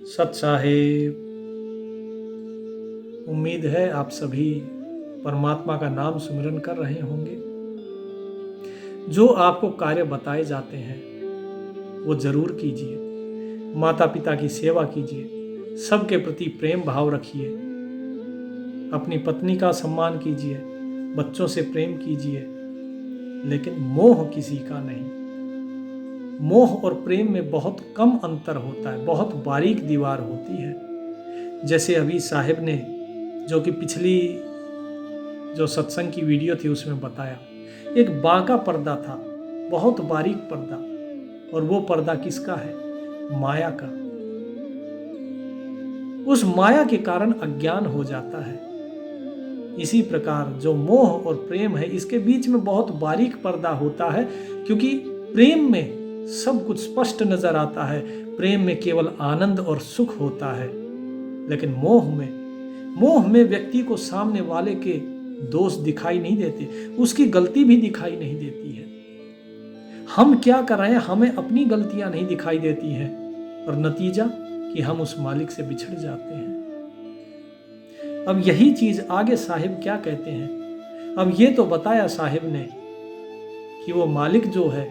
सत साहेब, उम्मीद है आप सभी परमात्मा का नाम सुमिरन कर रहे होंगे। जो आपको कार्य बताए जाते हैं वो जरूर कीजिए। माता पिता की सेवा कीजिए, सबके प्रति प्रेम भाव रखिए, अपनी पत्नी का सम्मान कीजिए, बच्चों से प्रेम कीजिए, लेकिन मोह किसी का नहीं। मोह और प्रेम में बहुत कम अंतर होता है, बहुत बारीक दीवार होती है। जैसे अभी साहिब ने जो कि पिछली जो सत्संग की वीडियो थी उसमें बताया, एक बांका पर्दा था, बहुत बारीक पर्दा, और वो पर्दा किसका है? माया का। उस माया के कारण अज्ञान हो जाता है। इसी प्रकार जो मोह और प्रेम है, इसके बीच में बहुत बारीक पर्दा होता है, क्योंकि प्रेम में सब कुछ स्पष्ट नजर आता है। प्रेम में केवल आनंद और सुख होता है, लेकिन मोह में व्यक्ति को सामने वाले के दोष दिखाई नहीं देते, उसकी गलती भी दिखाई नहीं देती है। हम क्या कर रहे हैं, हमें अपनी गलतियां नहीं दिखाई देती हैं, और नतीजा कि हम उस मालिक से बिछड़ जाते हैं। अब यही चीज आगे साहिब क्या कहते हैं। अब ये तो बताया साहिब ने कि वो मालिक जो है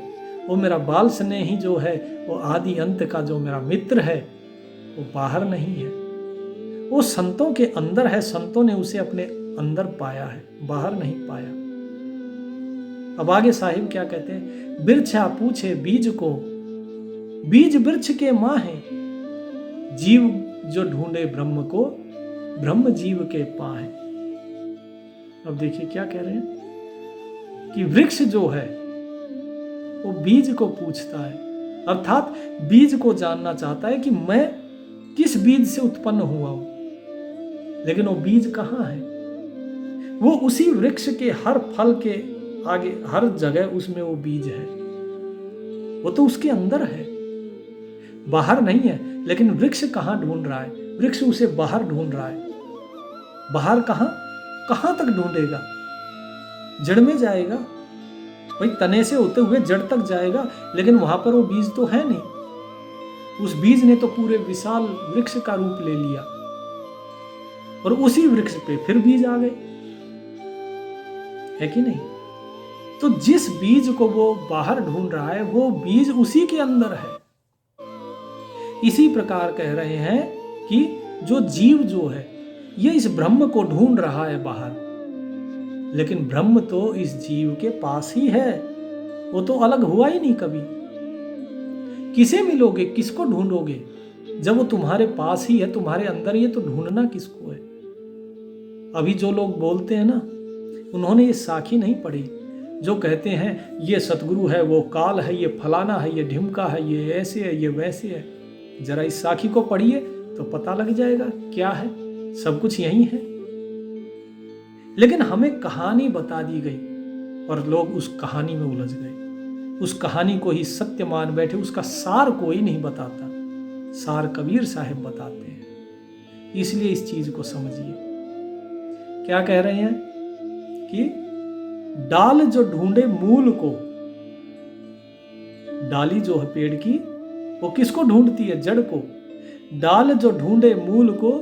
वो मेरा बाल स्नेही जो है, वो आदि अंत का जो मेरा मित्र है, वो बाहर नहीं है, वो संतों के अंदर है। संतों ने उसे अपने अंदर पाया है, बाहर नहीं पाया। अब आगे साहिब क्या कहते हैं, बिरछा पूछे बीज को, बीज वृक्ष के माहे, जीव जो ढूंढे ब्रह्म को, ब्रह्म जीव के पाए। अब देखिए क्या कह रहे हैं कि वृक्ष जो है वो बीज को पूछता है, अर्थात बीज को जानना चाहता है कि मैं किस बीज से उत्पन्न हुआ हूं, लेकिन वो बीज कहां है? वो उसी वृक्ष के हर फल के आगे, हर जगह उसमें वो बीज है। वो तो उसके अंदर है, बाहर नहीं है। लेकिन वृक्ष कहां ढूंढ रहा है? वृक्ष उसे बाहर ढूंढ रहा है। बाहर कहां तक ढूंढेगा? जड़ में जाएगा भाई, तने से होते हुए जड़ तक जाएगा, लेकिन वहां पर वो बीज तो है नहीं। उस बीज ने तो पूरे विशाल वृक्ष का रूप ले लिया, और उसी वृक्ष पे फिर बीज आ गए, है कि नहीं? तो जिस बीज को वो बाहर ढूंढ रहा है, वो बीज उसी के अंदर है। इसी प्रकार कह रहे हैं कि जो जीव जो है, ये इस ब्रह्म को ढूंढ रहा है बाहर, लेकिन ब्रह्म तो इस जीव के पास ही है। वो तो अलग हुआ ही नहीं कभी। किसे मिलोगे, किसको ढूंढोगे जब वो तुम्हारे पास ही है, तुम्हारे अंदर ही है, तो ढूंढना किसको है? अभी जो लोग बोलते हैं ना, उन्होंने ये साखी नहीं पढ़ी, जो कहते हैं ये सतगुरु है, वो काल है, ये फलाना है, ये ढिमका है, ये ऐसे है, ये वैसे है। जरा इस साखी को पढ़िए तो पता लग जाएगा क्या है। सब कुछ यही है, लेकिन हमें कहानी बता दी गई और लोग उस कहानी में उलझ गए। उस कहानी को ही सत्य मान बैठे, उसका सार कोई नहीं बताता, सार कबीर साहिब बताते हैं। इसलिए इस चीज को समझिए। क्या कह रहे हैं कि डाल जो ढूंढे मूल को, डाली जो है पेड़ की, वो किसको ढूंढती है? जड़ को। डाल जो ढूंढे मूल को,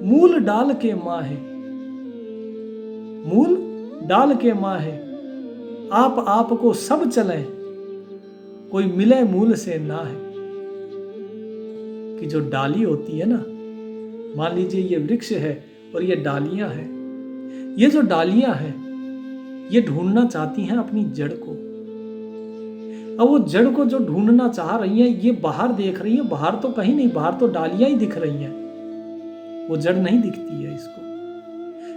मूल डाल के माहे, मूल डाल के माहे, आप को सब चले, कोई मिले मूल से ना है। कि जो डाली होती है ना, मान लीजिए ये वृक्ष है और ये डालियां हैं, ये जो डालियां हैं ये ढूंढना चाहती हैं अपनी जड़ को। अब वो जड़ को जो ढूंढना चाह रही हैं, ये बाहर देख रही हैं, बाहर तो कहीं नहीं, बाहर तो डालियां ही दिख रही हैं, वो जड़ नहीं दिखती है इसको।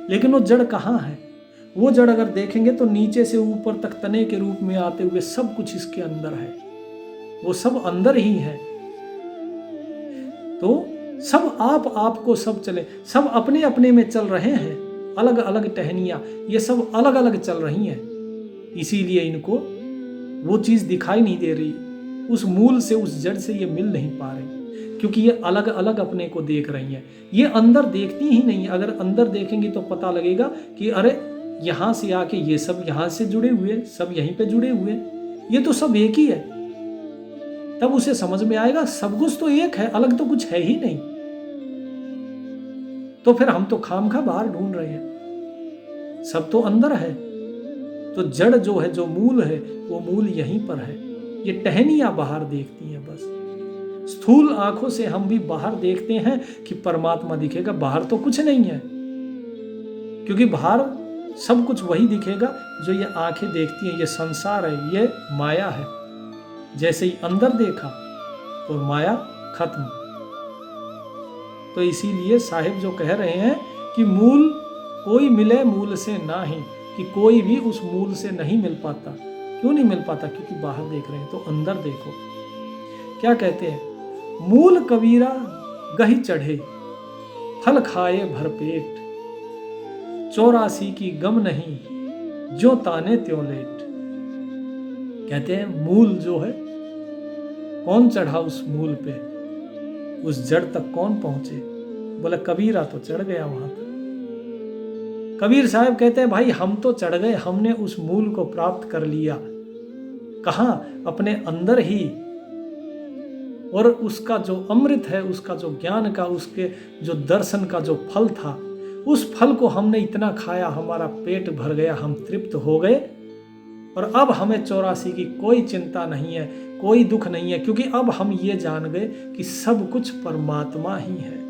लेकिन वो जड़ कहाँ है? वो जड़ अगर देखेंगे तो नीचे से ऊपर तक तने के रूप में आते हुए सब कुछ इसके अंदर है, वो सब अंदर ही है। तो सब आप को सब चले, सब अपने अपने में चल रहे हैं, अलग अलग टहनियां, ये सब अलग अलग चल रही हैं। इसीलिए इनको वो चीज दिखाई नहीं दे रही, उस मूल से, उस जड़ से ये मिल नहीं पा रही, क्योंकि ये अलग अलग अपने को देख रही हैं। ये अंदर देखती ही नहीं। अगर अंदर देखेंगी तो पता लगेगा कि अरे यहां से आके ये सब यहां से जुड़े हुए, सब यहीं पे जुड़े हुए, ये तो सब एक ही है। तब उसे समझ में आएगा सब कुछ तो एक है, अलग तो कुछ है ही नहीं। तो फिर हम तो खामखा बाहर ढूंढ रहे हैं, सब तो अंदर है। तो जड़ जो है, जो मूल है, वो मूल यहीं पर है। ये टहनियां बाहर देखती हैं बस। स्थूल आंखों से हम भी बाहर देखते हैं कि परमात्मा दिखेगा, बाहर तो कुछ नहीं है, क्योंकि बाहर सब कुछ वही दिखेगा जो ये आंखें देखती हैं। ये संसार है, ये माया है। जैसे ही अंदर देखा तो माया खत्म। तो इसीलिए साहिब जो कह रहे हैं कि मूल कोई मिले मूल से नाही, कि कोई भी उस मूल से नहीं मिल पाता। क्यों नहीं मिल पाता? क्योंकि बाहर देख रहे हैं। तो अंदर देखो, क्या कहते हैं? मूल कबीरा गही चढ़े, फल खाए भरपेट, 84 की गम नहीं, जो ताने त्यों लेट। कहते हैं मूल जो है, कौन चढ़ा उस मूल पे, उस जड़ तक कौन पहुंचे? बोला कबीरा तो चढ़ गया वहां तक। कबीर साहब कहते हैं भाई हम तो चढ़ गए, हमने उस मूल को प्राप्त कर लिया। कहां? अपने अंदर ही। और उसका जो अमृत है, उसका जो ज्ञान का, उसके जो दर्शन का जो फल था, उस फल को हमने इतना खाया, हमारा पेट भर गया, हम तृप्त हो गए। और अब हमें 84 की कोई चिंता नहीं है, कोई दुख नहीं है, क्योंकि अब हम ये जान गए कि सब कुछ परमात्मा ही है,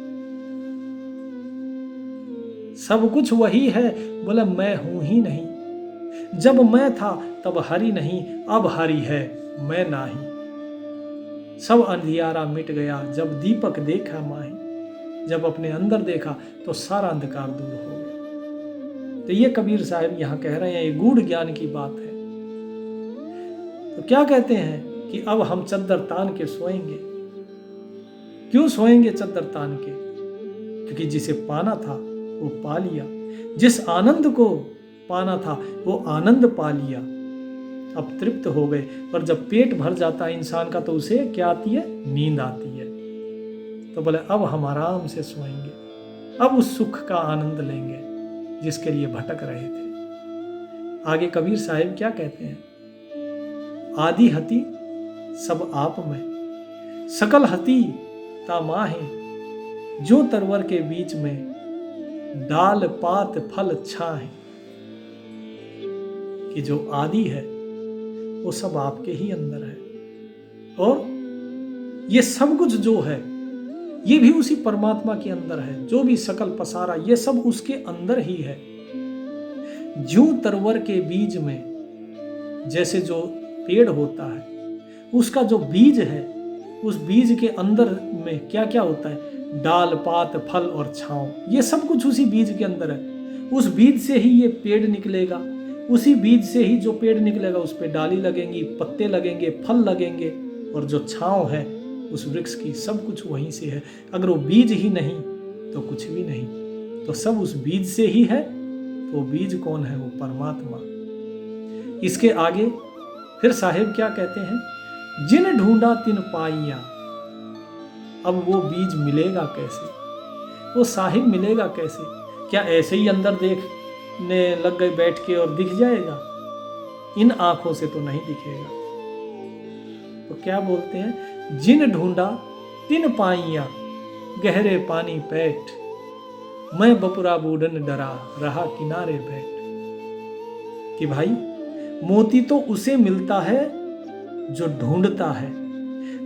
सब कुछ वही है। बोला मैं हूं ही नहीं। जब मैं था तब हरि नहीं, अब हरि है मैं नाही। सब अंधियारा मिट गया जब दीपक देखा माही। जब अपने अंदर देखा तो सारा अंधकार दूर हो गया। तो ये कबीर साहब यहां कह रहे हैं, ये गूढ़ ज्ञान की बात है। तो क्या कहते हैं कि अब हम चद्दर तान के सोएंगे। क्यों सोएंगे चद्दर तान के? क्योंकि जिसे पाना था वो पा लिया, जिस आनंद को पाना था वो आनंद पा लिया, अब तृप्त हो गए। पर जब पेट भर जाता है इंसान का तो उसे क्या आती है? नींद आती है। तो बोले अब हम आराम से सोएंगे, अब उस सुख का आनंद लेंगे जिसके लिए भटक रहे थे। आगे कबीर साहिब क्या कहते हैं? आदि हति सब आप में, सकल हति ता माहे, जो तरवर के बीच में डाल पात फल छाहे। कि जो आदि है वो सब आपके ही अंदर है, और ये सब कुछ जो है ये भी उसी परमात्मा के अंदर है। जो भी सकल पसारा ये सब उसके अंदर ही है। ज्यों तरवर के बीज में, जैसे जो पेड़ होता है उसका जो बीज है, उस बीज के अंदर में क्या क्या होता है? डाल पात फल और छांव, ये सब कुछ उसी बीज के अंदर है। उस बीज से ही ये पेड़ निकलेगा, उसी बीज से ही जो पेड़ निकलेगा उस पे डाली लगेंगी, पत्ते लगेंगे, फल लगेंगे, और जो छांव है उस वृक्ष की, सब कुछ वहीं से है। अगर वो बीज ही नहीं तो कुछ भी नहीं। तो सब उस बीज से ही है। तो बीज कौन है? वो परमात्मा। इसके आगे फिर साहिब क्या कहते हैं? जिन ढूंढा तिन पाइया। अब वो बीज मिलेगा कैसे? वो साहिब मिलेगा कैसे? क्या ऐसे ही अंदर देखने लग गए बैठ के और दिख जाएगा? इन आंखों से तो नहीं दिखेगा। तो क्या बोलते हैं? जिन ढूंढा तिन पाइया, गहरे पानी पैठ, मैं बपुरा बूढ़न डरा रहा किनारे बैठ। कि भाई मोती तो उसे मिलता है जो ढूंढता है,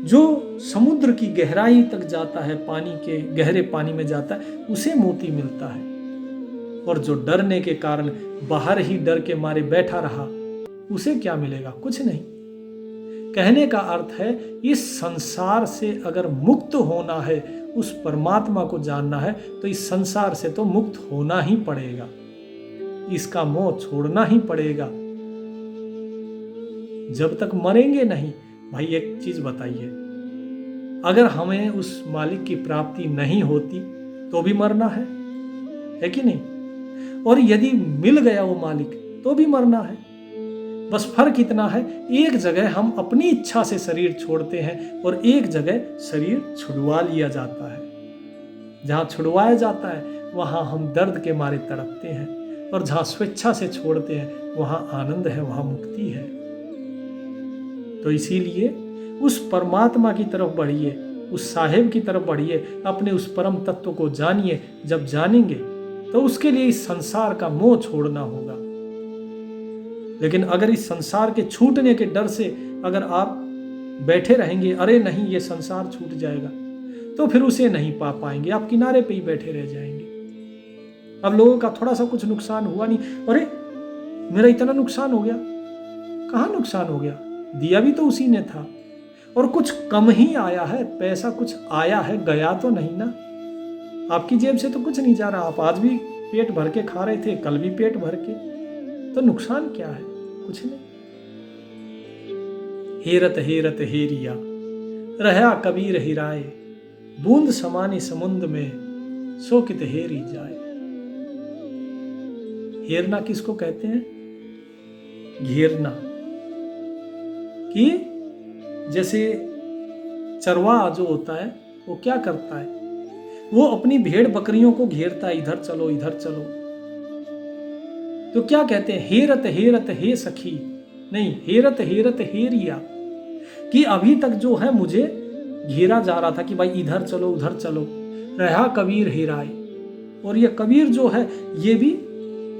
जो समुद्र की गहराई तक जाता है, पानी के गहरे पानी में जाता है, उसे मोती मिलता है। और जो डरने के कारण बाहर ही डर के मारे बैठा रहा, उसे क्या मिलेगा? कुछ नहीं। कहने का अर्थ है इस संसार से अगर मुक्त होना है, उस परमात्मा को जानना है, तो इस संसार से तो मुक्त होना ही पड़ेगा, इसका मोह छोड़ना ही पड़ेगा। जब तक मरेंगे नहीं। भाई एक चीज बताइए, अगर हमें उस मालिक की प्राप्ति नहीं होती तो भी मरना है कि नहीं? और यदि मिल गया वो मालिक तो भी मरना है। बस फर्क इतना है, एक जगह हम अपनी इच्छा से शरीर छोड़ते हैं और एक जगह शरीर छुड़वा लिया जाता है। जहां छुड़वाया जाता है वहां हम दर्द के मारे तड़पते हैं, और जहां स्वेच्छा से छोड़ते हैं वहां आनंद है, वहां मुक्ति है। तो इसीलिए उस परमात्मा की तरफ बढ़िए, उस साहेब की तरफ बढ़िए, अपने उस परम तत्व को जानिए। जब जानेंगे तो उसके लिए इस संसार का मोह छोड़ना होगा। लेकिन अगर इस संसार के छूटने के डर से अगर आप बैठे रहेंगे, अरे नहीं ये संसार छूट जाएगा, तो फिर उसे नहीं पा पाएंगे, आप किनारे पे ही बैठे रह जाएंगे। अब लोगों का थोड़ा सा कुछ नुकसान हुआ नहीं, अरे मेरा इतना नुकसान हो गया, कहाँ नुकसान हो गया, दिया भी तो उसी ने था, और कुछ कम ही आया है, पैसा कुछ आया है, गया तो नहीं ना, आपकी जेब से तो कुछ नहीं जा रहा, आप आज भी पेट भर के खा रहे थे, कल भी पेट भर के, तो नुकसान क्या है, कुछ नहीं। हेरत हेरत हेरिया रहा कबीर हिराए, बूंद समानी समुद्र में सो कित हेरी जाए। हेरना किसको कहते हैं? घेरना, कि जैसे चरवाहा जो होता है वो क्या करता है, वो अपनी भेड़ बकरियों को घेरता है, इधर चलो इधर चलो। तो क्या कहते हैं? हेरत हेरत हे सखी, नहीं, हेरत हेरत हेरिया, कि अभी तक जो है मुझे घेरा जा रहा था कि भाई इधर चलो उधर चलो, रहा कबीर हेराए, और ये कबीर जो है ये भी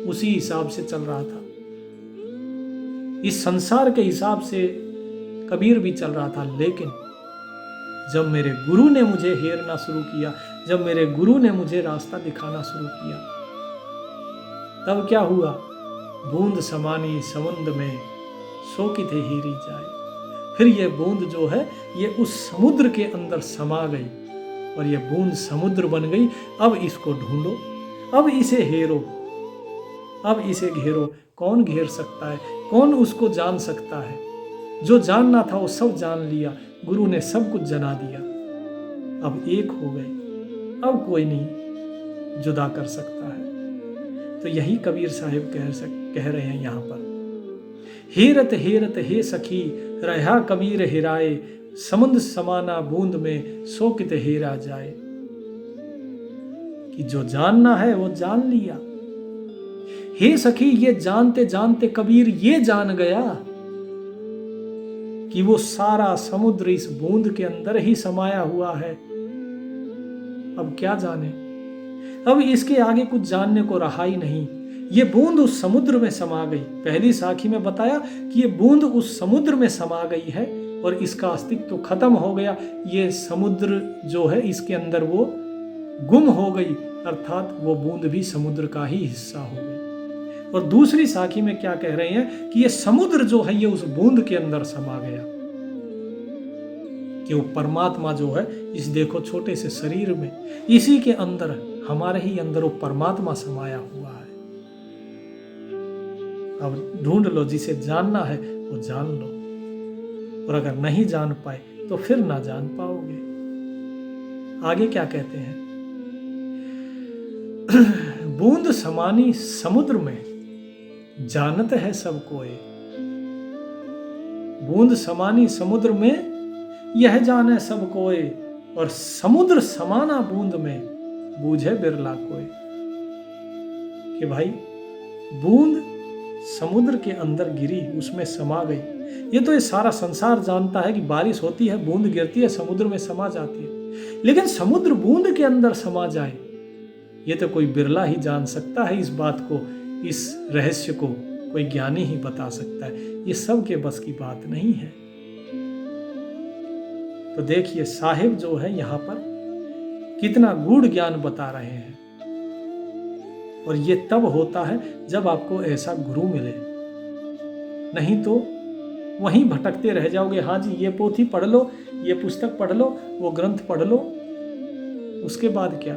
उसी हिसाब से चल रहा था, इस संसार के हिसाब से कबीर भी चल रहा था। लेकिन जब मेरे गुरु ने मुझे हेरना शुरू किया, जब मेरे गुरु ने मुझे रास्ता दिखाना शुरू किया, तब क्या हुआ? बूंद समानी समुद्र में सो की थे हेरी जाए। फिर ये बूंद जो है ये उस समुद्र के अंदर समा गई, और ये बूंद समुद्र बन गई। अब इसको ढूंढो, अब इसे हेरो, अब इसे घेरो। कौन घेर सकता है? कौन उसको जान सकता है? जो जानना था वो सब जान लिया, गुरु ने सब कुछ जना दिया। अब एक हो गए, अब कोई नहीं जुदा कर सकता है। तो यही कबीर साहिब कह रहे हैं यहाँ पर, हेरत हेरत हे सखी रहा कबीर हिराए, समुद्र समाना बूंद में सो कित हेरा जाए। कि जो जानना है वो जान लिया। हे सखी, ये जानते जानते कबीर ये जान गया कि वो सारा समुद्र इस बूंद के अंदर ही समाया हुआ है। अब क्या जाने, अब इसके आगे कुछ जानने को रहा ही नहीं। ये बूंद उस समुद्र में समा गई। पहली साखी में बताया कि ये बूंद उस समुद्र में समा गई है और इसका अस्तित्व तो खत्म हो गया। ये समुद्र जो है इसके अंदर वो गुम हो गई, अर्थात वो बूंद भी समुद्र का ही हिस्सा हो गई। और दूसरी साखी में क्या कह रहे हैं कि ये समुद्र जो है ये उस बूंद के अंदर समा गया, कि वो परमात्मा जो है इस देखो छोटे से शरीर में, इसी के अंदर, हमारे ही अंदर वो परमात्मा समाया हुआ है। अब ढूंढ लो, जिसे जानना है वो जान लो, और अगर नहीं जान पाए तो फिर ना जान पाओगे। आगे क्या कहते हैं? बूंद समानी समुद्र में जानत है सब कोई। बूंद समानी समुद्र में यह जाने सब कोई, और समुद्र समाना बूंद में बूझे बिरला कोई। कि भाई बूंद समुद्र के अंदर गिरी, उसमें समा गई। ये तो ये सारा संसार जानता है कि बारिश होती है, बूंद गिरती है, समुद्र में समा जाती है। लेकिन समुद्र बूंद के अंदर समा जाए, ये तो कोई बिरला ही जान सकता है। इस बात को, इस रहस्य को कोई ज्ञानी ही बता सकता है। ये सब के बस की बात नहीं है। तो देखिए साहिब जो है यहाँ पर कितना गूढ़ ज्ञान बता रहे हैं। और ये तब होता है जब आपको ऐसा गुरु मिले, नहीं तो वहीं भटकते रह जाओगे। हाँ जी, ये पोथी पढ़ लो, ये पुस्तक पढ़ लो, वो ग्रंथ पढ़ लो, उसके बाद क्या?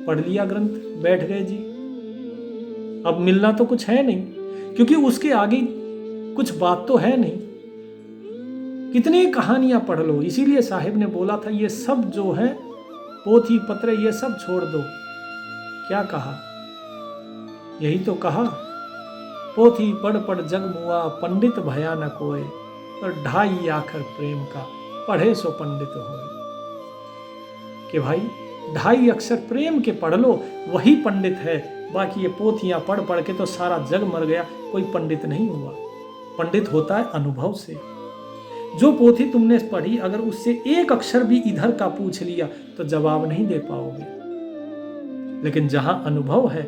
पढ़ लिया ग्रंथ, बैठ गए जी, अब मिलना तो कुछ है नहीं, क्योंकि उसके आगे कुछ बात तो है नहीं। कितनी कहानियां पढ़ लो। इसीलिए साहिब ने बोला था ये सब जो है पोथी पत्र ये सब छोड़ दो। क्या कहा? यही तो कहा, पोथी पढ़ पढ़ जग मुआ, पंडित भया न कोय, और ढाई आखर प्रेम का, पढ़े सो पंडित होए। कि भाई 2.5 अक्षर प्रेम के पढ़ लो, वही पंडित है। बाकी ये पोथियां पढ़ पढ़ के तो सारा जग मर गया, कोई पंडित नहीं हुआ। पंडित होता है अनुभव से। जो पोथी तुमने पढ़ी अगर उससे एक अक्षर भी इधर का पूछ लिया तो जवाब नहीं दे पाओगे। लेकिन जहां अनुभव है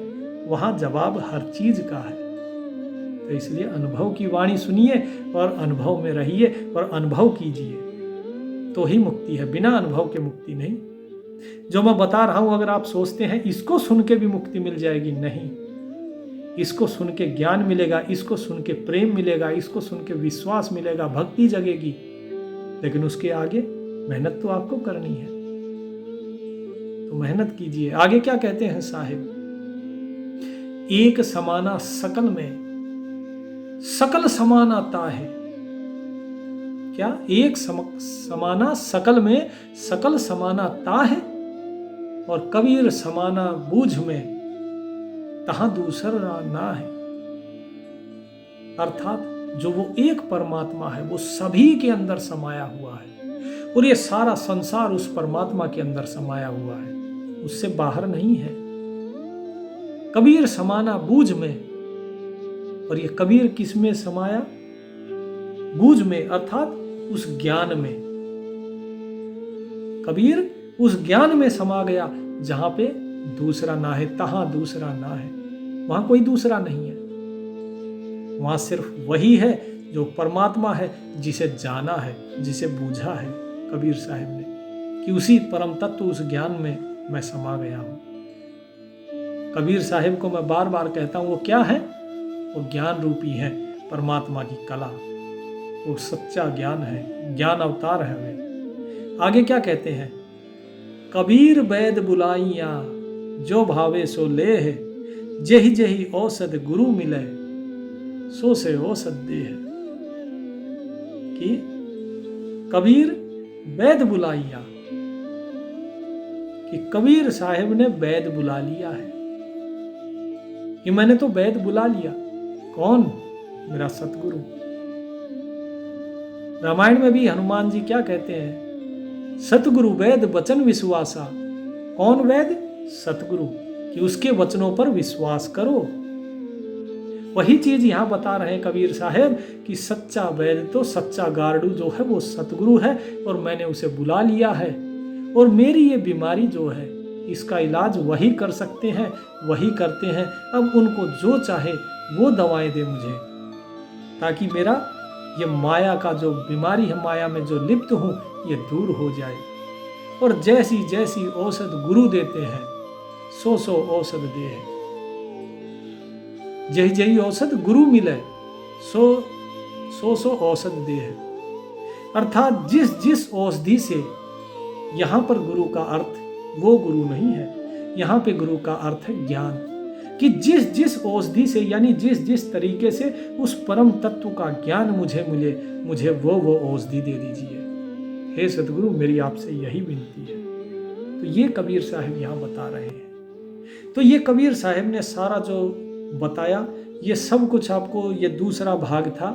वहां जवाब हर चीज का है। तो इसलिए अनुभव की वाणी सुनिए और अनुभव में रहिए और अनुभव कीजिए, तो ही मुक्ति है। बिना अनुभव के मुक्ति नहीं। जो मैं बता रहा हूं अगर आप सोचते हैं इसको सुन के भी मुक्ति मिल जाएगी, नहीं। इसको सुन के ज्ञान मिलेगा, इसको सुन के प्रेम मिलेगा, इसको सुन के विश्वास मिलेगा, भक्ति जगेगी, लेकिन उसके आगे मेहनत तो आपको करनी है। तो मेहनत कीजिए। आगे क्या कहते हैं साहिब, एक समाना सकल में सकल समानाता है। क्या? एक समाना सकल में सकल समानाता है, और कबीर समाना बूझ में तहां दूसरा ना है। अर्थात जो वो एक परमात्मा है वो सभी के अंदर समाया हुआ है, और ये सारा संसार उस परमात्मा के अंदर समाया हुआ है, उससे बाहर नहीं है। कबीर समाना बूझ में, और ये कबीर किस में समाया? बूझ में, अर्थात उस ज्ञान में। कबीर उस ज्ञान में समा गया जहां पे दूसरा ना है, तहां दूसरा ना है। वहां कोई दूसरा नहीं है, वहां सिर्फ वही है जो परमात्मा है, जिसे जाना है, जिसे बूझा है कबीर साहब ने, कि उसी परम तत्व उस ज्ञान में मैं समा गया हूं। कबीर साहब को मैं बार बार कहता हूं वो क्या है? वो ज्ञान रूपी है, परमात्मा की कला, वो सच्चा ज्ञान है, ज्ञान अवतार है वे। आगे क्या कहते हैं, कबीर वैद बुलाइया जो भावे सो ले है, जेहि जेहि औषध गुरु मिले सो से औषध दे है। कि कबीर वैद बुलाइया, कि कबीर साहब ने वैद बुला लिया है, कि मैंने तो वैद बुला लिया। कौन? मेरा सतगुरु। रामायण में भी हनुमान जी क्या कहते हैं, सतगुरु वैद वचन विश्वासा। कौन वैद? सतगुरु, कि उसके वचनों पर विश्वास करो। वही चीज यहां बता रहे हैं कबीर साहब कि सच्चा वैद तो सच्चा गार्डू जो है वो सतगुरु है, और मैंने उसे बुला लिया है, और मेरी ये बीमारी जो है इसका इलाज वही कर सकते हैं, वही करते हैं। अब उनको जो चाहे वो दवाएं दे मुझे, ताकि मेरा ये माया का जो बीमारी है, माया में जो लिप्त हूं, ये दूर हो जाए। और जैसी जैसी औषध गुरु देते हैं सो सो औषध दे। जही जही औषध गुरु मिले सो सो औषध दे है। अर्थात जिस जिस औषधि से, यहां पर गुरु का अर्थ वो गुरु नहीं है, यहां पे गुरु का अर्थ है ज्ञान। कि जिस जिस औषधि से, यानी जिस जिस तरीके से उस परम तत्व का ज्ञान मुझे मिले, मुझे वो औषधि दे दीजिए। हे सतगुरु, मेरी आपसे यही विनती है। तो ये कबीर साहब यहाँ बता रहे हैं। तो ये कबीर साहब ने सारा जो बताया, ये सब कुछ आपको, ये दूसरा भाग था।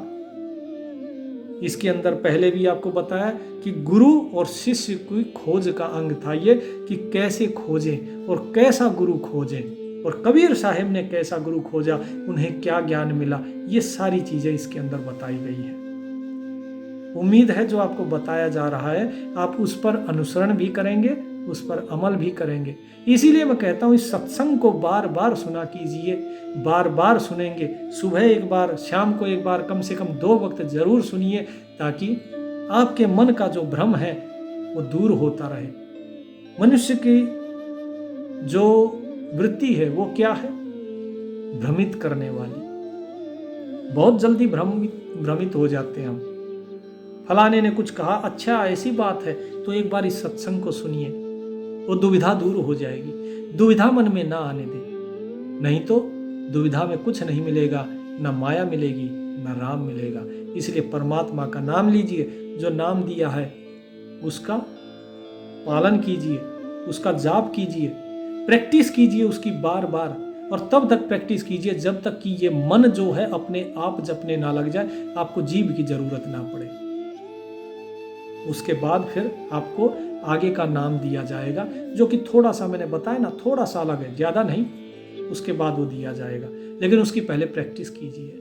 इसके अंदर पहले भी आपको बताया कि गुरु और शिष्य की खोज का अंग था ये, कि कैसे खोजें और कैसा गुरु खोजें, और कबीर साहब ने कैसा गुरु खोजा, उन्हें क्या ज्ञान मिला, ये सारी चीजें इसके अंदर बताई गई है। उम्मीद है जो आपको बताया जा रहा है आप उस पर अनुसरण भी करेंगे, उस पर अमल भी करेंगे। इसीलिए मैं कहता हूँ इस सत्संग को बार बार सुना कीजिए, बार बार सुनेंगे। सुबह एक बार, शाम को एक बार, कम से कम 2 वक्त जरूर सुनिए, ताकि आपके मन का जो भ्रम है वो दूर होता रहे। मनुष्य की जो वृत्ति है वो क्या है? भ्रमित करने वाली। बहुत जल्दी भ्रमित हो जाते हैं हम। फलाने ने कुछ कहा, अच्छा ऐसी बात है, तो एक बार इस सत्संग को सुनिए, वो दुविधा दूर हो जाएगी। दुविधा मन में ना आने दे, नहीं तो दुविधा में कुछ नहीं मिलेगा, ना माया मिलेगी, ना राम मिलेगा। इसलिए परमात्मा का नाम लीजिए, जो नाम दिया है उसका पालन कीजिए, उसका जाप कीजिए, प्रैक्टिस कीजिए उसकी बार बार, और तब तक प्रैक्टिस कीजिए जब तक कि ये मन जो है अपने आप जपने ना लग जाए, आपको जीभ की जरूरत ना पड़े। उसके बाद फिर आपको आगे का नाम दिया जाएगा, जो कि थोड़ा सा मैंने बताया ना, थोड़ा सा अलग है, ज़्यादा नहीं। उसके बाद वो दिया जाएगा, लेकिन उसकी पहले प्रैक्टिस कीजिए।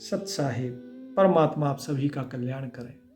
सत साहिब। परमात्मा आप सभी का कल्याण करें।